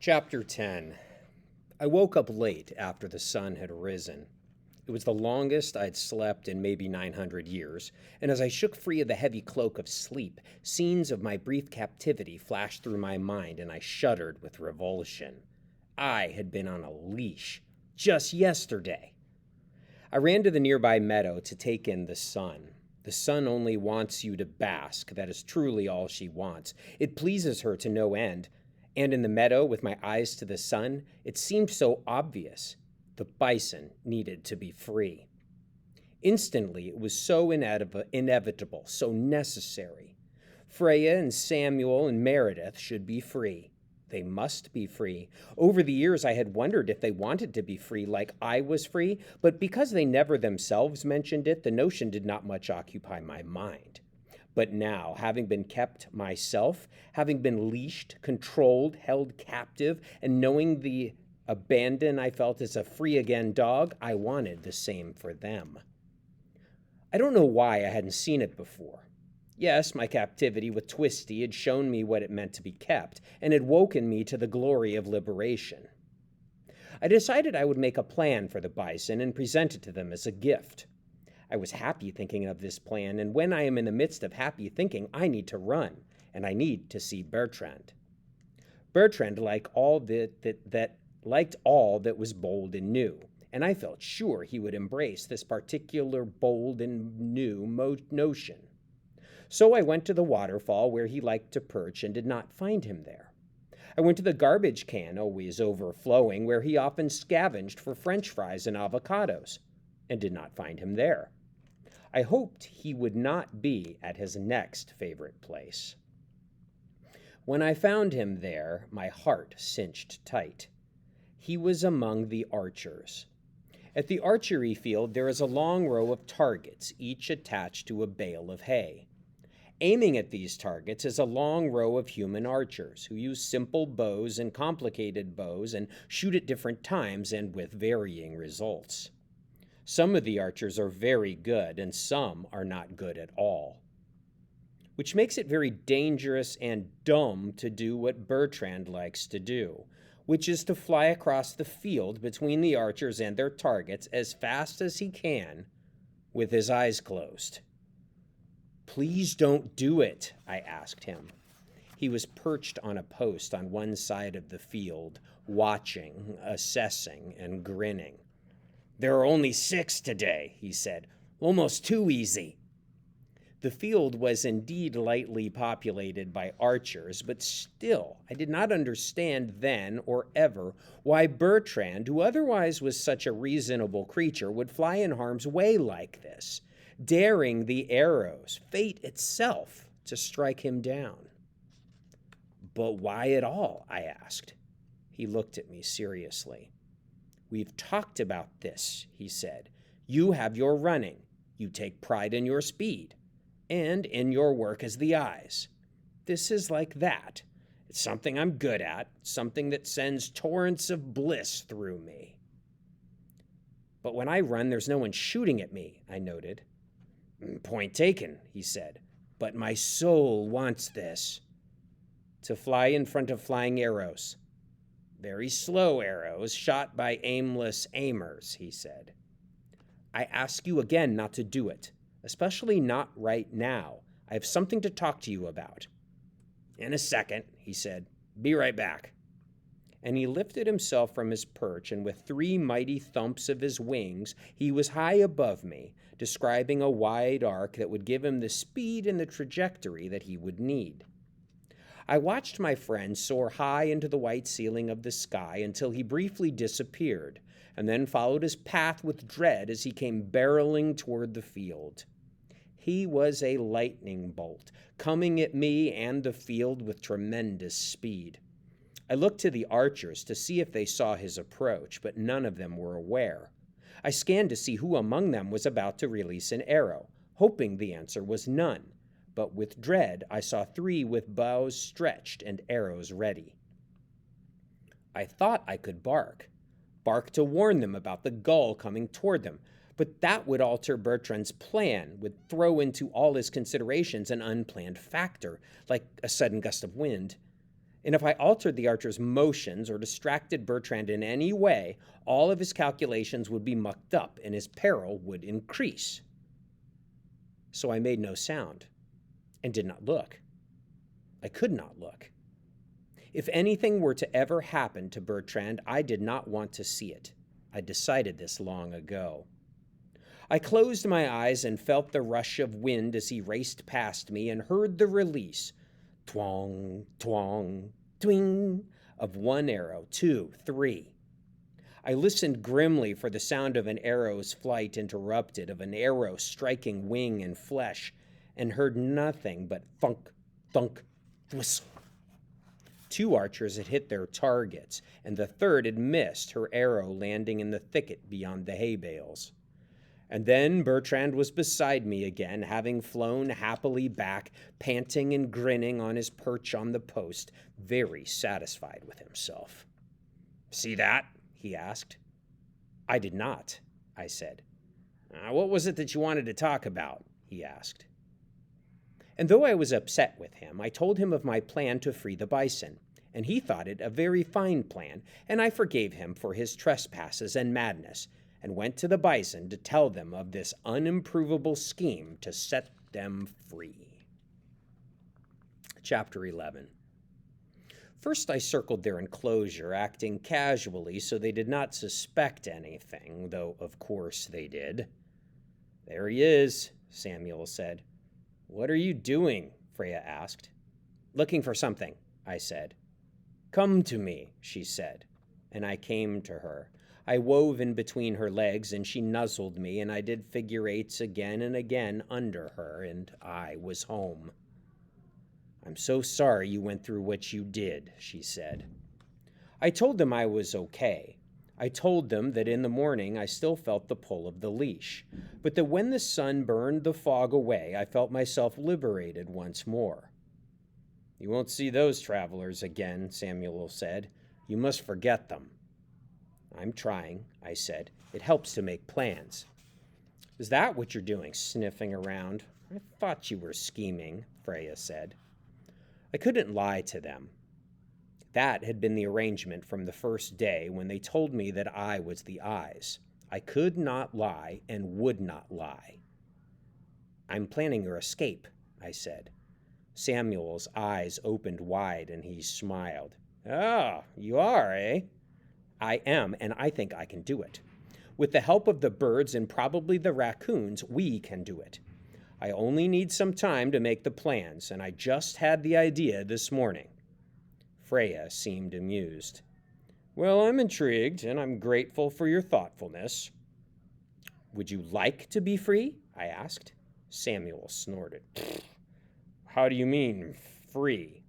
Chapter 10. I woke up late after the sun had risen. It was the longest I'd slept in maybe 900 years, and as I shook free of the heavy cloak of sleep, scenes of my brief captivity flashed through my mind, and I shuddered with revulsion. I had been on a leash just yesterday. I ran to the nearby meadow to take in the sun. The sun only wants you to bask. That is truly all she wants. It pleases her to no end. And in the meadow, with my eyes to the sun, it seemed so obvious. The bison needed to be free. Instantly, it was so inevitable, so necessary. Freya and Samuel and Meredith should be free. They must be free. Over the years, I had wondered if they wanted to be free like I was free, but because they never themselves mentioned it, the notion did not much occupy my mind. But now, having been kept myself, having been leashed, controlled, held captive, and knowing the abandon I felt as a free-again dog, I wanted the same for them. I don't know why I hadn't seen it before. Yes, my captivity with Twisty had shown me what it meant to be kept, and had woken me to the glory of liberation. I decided I would make a plan for the bison and present it to them as a gift. I was happy thinking of this plan, and when I am in the midst of happy thinking, I need to run, and I need to see Bertrand. Bertrand liked all that was bold and new, and I felt sure he would embrace this particular bold and new notion. So I went to the waterfall where he liked to perch and did not find him there. I went to the garbage can, always overflowing, where he often scavenged for French fries and avocados, and did not find him there. I hoped he would not be at his next favorite place. When I found him there, my heart cinched tight. He was among the archers. At the archery field, there is a long row of targets, each attached to a bale of hay. Aiming at these targets is a long row of human archers who use simple bows and complicated bows and shoot at different times and with varying results. Some of the archers are very good, and some are not good at all, which makes it very dangerous and dumb to do what Bertrand likes to do, which is to fly across the field between the archers and their targets as fast as he can with his eyes closed. "Please don't do it," I asked him. He was perched on a post on one side of the field, watching, assessing, and grinning. "There are only 6 today," he said. "Almost too easy." The field was indeed lightly populated by archers, but still, I did not understand then or ever why Bertrand, who otherwise was such a reasonable creature, would fly in harm's way like this, daring the arrows, fate itself, to strike him down. "But why at all?" I asked. He looked at me seriously. "We've talked about this," he said. "You have your running. You take pride in your speed. And in your work as the eyes. This is like that. It's something I'm good at, something that sends torrents of bliss through me." "But when I run, there's no one shooting at me," I noted. "Point taken," he said. "But my soul wants this. To fly in front of flying arrows. Very slow arrows, shot by aimless aimers," he said. "I ask you again not to do it, especially not right now. I have something to talk to you about." "In a second," he said. "Be right back." And he lifted himself from his perch, and with 3 mighty thumps of his wings, he was high above me, describing a wide arc that would give him the speed and the trajectory that he would need. I watched my friend soar high into the white ceiling of the sky until he briefly disappeared, and then followed his path with dread as he came barreling toward the field. He was a lightning bolt, coming at me and the field with tremendous speed. I looked to the archers to see if they saw his approach, but none of them were aware. I scanned to see who among them was about to release an arrow, hoping the answer was none. But with dread, I saw 3 with bows stretched and arrows ready. I thought I could bark to warn them about the gull coming toward them, but that would alter Bertrand's plan, would throw into all his considerations an unplanned factor, like a sudden gust of wind. And if I altered the archer's motions or distracted Bertrand in any way, all of his calculations would be mucked up and his peril would increase. So I made no sound and did not look. I could not look. If anything were to ever happen to Bertrand, I did not want to see it. I decided this long ago. I closed my eyes and felt the rush of wind as he raced past me and heard the release, twang, twang, twing, of one arrow, 2, 3. I listened grimly for the sound of an arrow's flight interrupted, of an arrow striking wing and flesh, and heard nothing but thunk, thunk, whistle. 2 archers had hit their targets, and the third had missed, her arrow landing in the thicket beyond the hay bales. And then Bertrand was beside me again, having flown happily back, panting and grinning on his perch on the post, very satisfied with himself. "See that?" he asked. "I did not," I said. "What was it that you wanted to talk about?" he asked. And though I was upset with him, I told him of my plan to free the bison, and he thought it a very fine plan, and I forgave him for his trespasses and madness, and went to the bison to tell them of this unimprovable scheme to set them free. Chapter 11. First I circled their enclosure, acting casually so they did not suspect anything, though of course they did. "There he is," Samuel said. "What are you doing?" Freya asked. "Looking for something," I said. "Come to me," she said, and I came to her. I wove in between her legs, and she nuzzled me, and I did figure eights again and again under her, and I was home. "I'm so sorry you went through what you did," she said. I told them I was okay. I told them that in the morning I still felt the pull of the leash, but that when the sun burned the fog away, I felt myself liberated once more. "You won't see those travelers again," Samuel said. "You must forget them." "I'm trying," I said. "It helps to make plans." "Is that what you're doing, sniffing around? I thought you were scheming," Freya said. I couldn't lie to them. That had been the arrangement from the first day when they told me that I was the eyes. I could not lie and would not lie. "I'm planning your escape," I said. Samuel's eyes opened wide and he smiled. "Oh, you are, eh?" "I am, and I think I can do it. With the help of the birds and probably the raccoons, we can do it. I only need some time to make the plans, and I just had the idea this morning." Freya seemed amused. "Well, I'm intrigued, and I'm grateful for your thoughtfulness." "Would you like to be free?" I asked. Samuel snorted. "How do you mean, free?"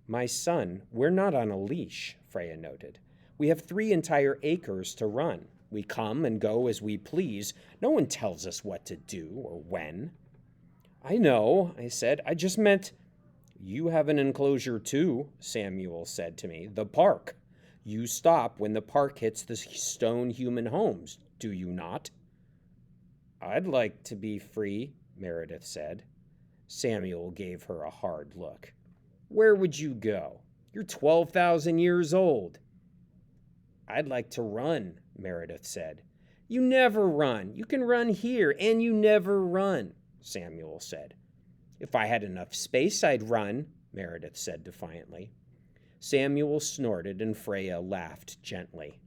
"My son, we're not on a leash," Freya noted. "We have 3 entire acres to run. We come and go as we please. No one tells us what to do or when." "I know," I said. "I just meant—" "You have an enclosure too," Samuel said to me. "The park. You stop when the park hits the stone human homes, do you not?" "I'd like to be free," Meredith said. Samuel gave her a hard look. "Where would you go? You're 12,000 years old." "I'd like to run," Meredith said. "You never run. You can run here, and you never run," Samuel said. "If I had enough space, I'd run," Meredith said defiantly. Samuel snorted, and Freya laughed gently.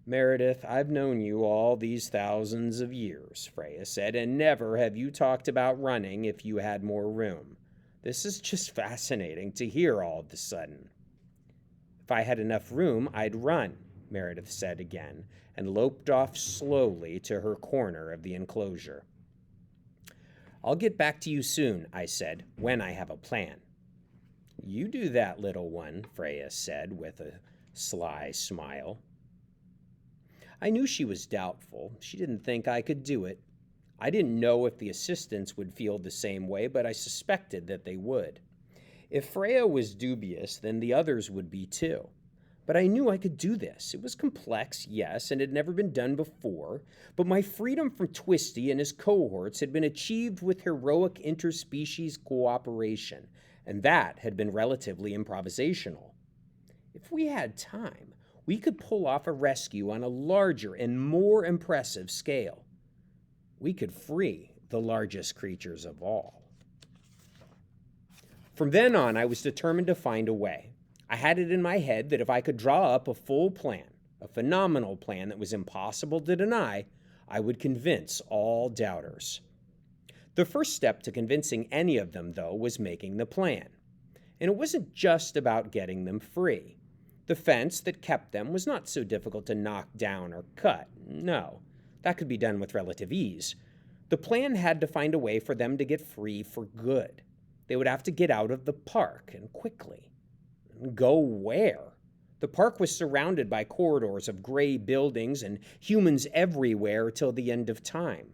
"Meredith, I've known you all these thousands of years," Freya said, "and never have you talked about running if you had more room. This is just fascinating to hear all of a sudden." "If I had enough room, I'd run," Meredith said again, and loped off slowly to her corner of the enclosure. "I'll get back to you soon," I said, "when I have a plan." "You do that, little one," Freya said with a sly smile. I knew she was doubtful. She didn't think I could do it. I didn't know if the assistants would feel the same way, but I suspected that they would. If Freya was dubious, then the others would be too. But I knew I could do this. It was complex, yes, and had never been done before, but my freedom from Twisty and his cohorts had been achieved with heroic interspecies cooperation, and that had been relatively improvisational. If we had time, we could pull off a rescue on a larger and more impressive scale. We could free the largest creatures of all. From then on, I was determined to find a way. I had it in my head that if I could draw up a full plan, a phenomenal plan that was impossible to deny, I would convince all doubters. The first step to convincing any of them, though, was making the plan. And it wasn't just about getting them free. The fence that kept them was not so difficult to knock down or cut. No, that could be done with relative ease. The plan had to find a way for them to get free for good. They would have to get out of the park, and quickly. Go where? The park was surrounded by corridors of gray buildings and humans everywhere till the end of time.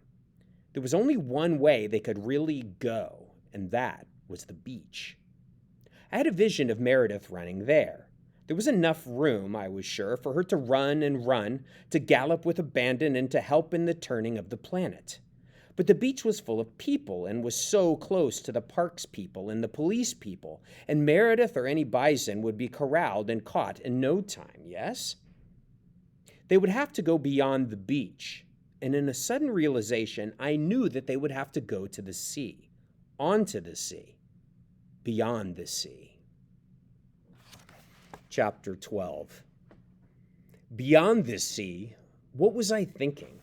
There was only one way they could really go, and that was the beach. I had a vision of Meredith running there. There was enough room, I was sure, for her to run, to gallop with abandon, and to help in the turning of the planet. But the beach was full of people and was so close to the park's people and the police people, and Meredith or any bison would be corralled and caught in no time, yes? They would have to go beyond the beach, and in a sudden realization, I knew that they would have to go to the sea, onto the sea, beyond the sea. Chapter 12. Beyond the sea, what was I thinking?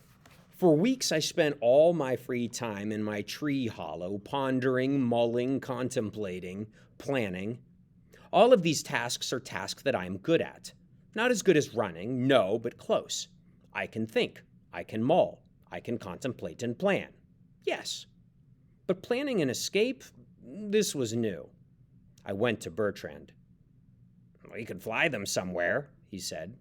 For weeks I spent all my free time in my tree hollow, pondering, mulling, contemplating, planning. All of these tasks are tasks that I am good at. Not as good as running, no, but close. I can think, I can mull, I can contemplate and plan. Yes. But planning an escape, this was new. I went to Bertrand. "We could fly them somewhere," he said.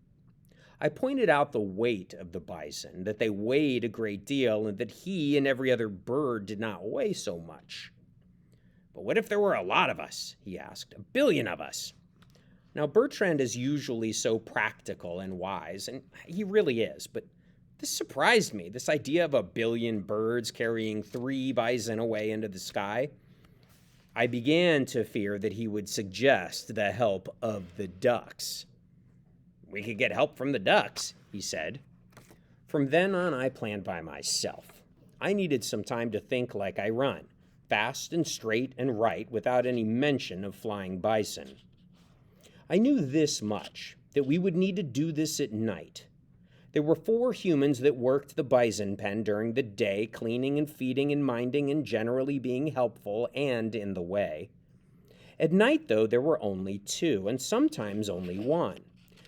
I pointed out the weight of the bison, that they weighed a great deal, and that he and every other bird did not weigh so much. "But what if there were a lot of us?" he asked. "1 billion of us." Now, Bertrand is usually so practical and wise, and he really is, but this surprised me, this idea of 1 billion birds carrying 3 bison away into the sky. I began to fear that he would suggest the help of the ducks. "We could get help from the ducks," he said. From then on, I planned by myself. I needed some time to think like I run, fast and straight and right, without any mention of flying bison. I knew this much, that we would need to do this at night. There were 4 humans that worked the bison pen during the day, cleaning and feeding and minding and generally being helpful and in the way. At night, though, there were only 2, and sometimes only 1.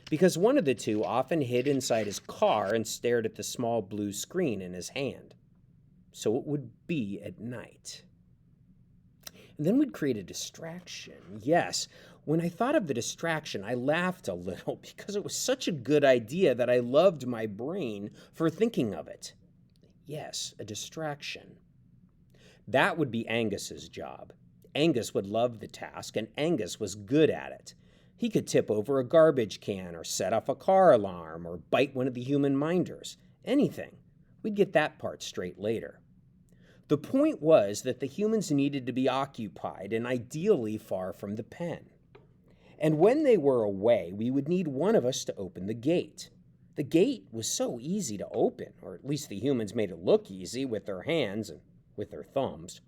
Because one of the 2 often hid inside his car and stared at the small blue screen in his hand. So it would be at night. And then we'd create a distraction. Yes, when I thought of the distraction, I laughed a little because it was such a good idea that I loved my brain for thinking of it. Yes, a distraction. That would be Angus's job. Angus would love the task, and Angus was good at it. He could tip over a garbage can or set off a car alarm or bite one of the human minders. Anything. We'd get that part straight later. The point was that the humans needed to be occupied and ideally far from the pen. And when they were away, we would need one of us to open the gate. The gate was so easy to open, or at least the humans made it look easy with their hands and with their thumbs.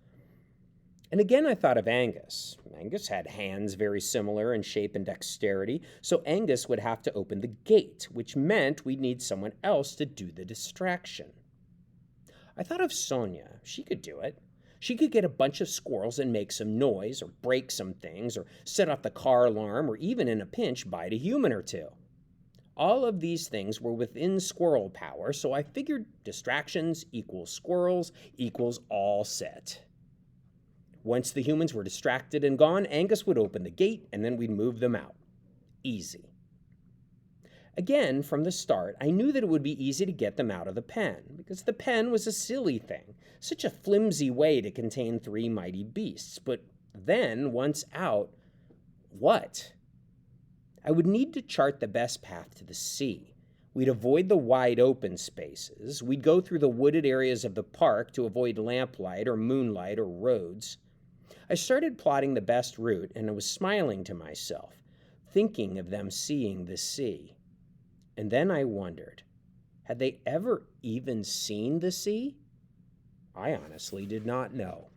And again, I thought of Angus. Angus had hands very similar in shape and dexterity, so Angus would have to open the gate, which meant we'd need someone else to do the distraction. I thought of Sonia. She could do it. She could get a bunch of squirrels and make some noise, or break some things, or set off the car alarm, or even in a pinch, bite a human or 2. All of these things were within squirrel power, so I figured distractions equals squirrels equals all set. Once the humans were distracted and gone, Angus would open the gate, and then we'd move them out. Easy. Again, from the start, I knew that it would be easy to get them out of the pen, because the pen was a silly thing, such a flimsy way to contain 3 mighty beasts. But then, once out, what? I would need to chart the best path to the sea. We'd avoid the wide open spaces. We'd go through the wooded areas of the park to avoid lamplight or moonlight or roads. I started plotting the best route, and I was smiling to myself, thinking of them seeing the sea. And then I wondered, had they ever even seen the sea? I honestly did not know.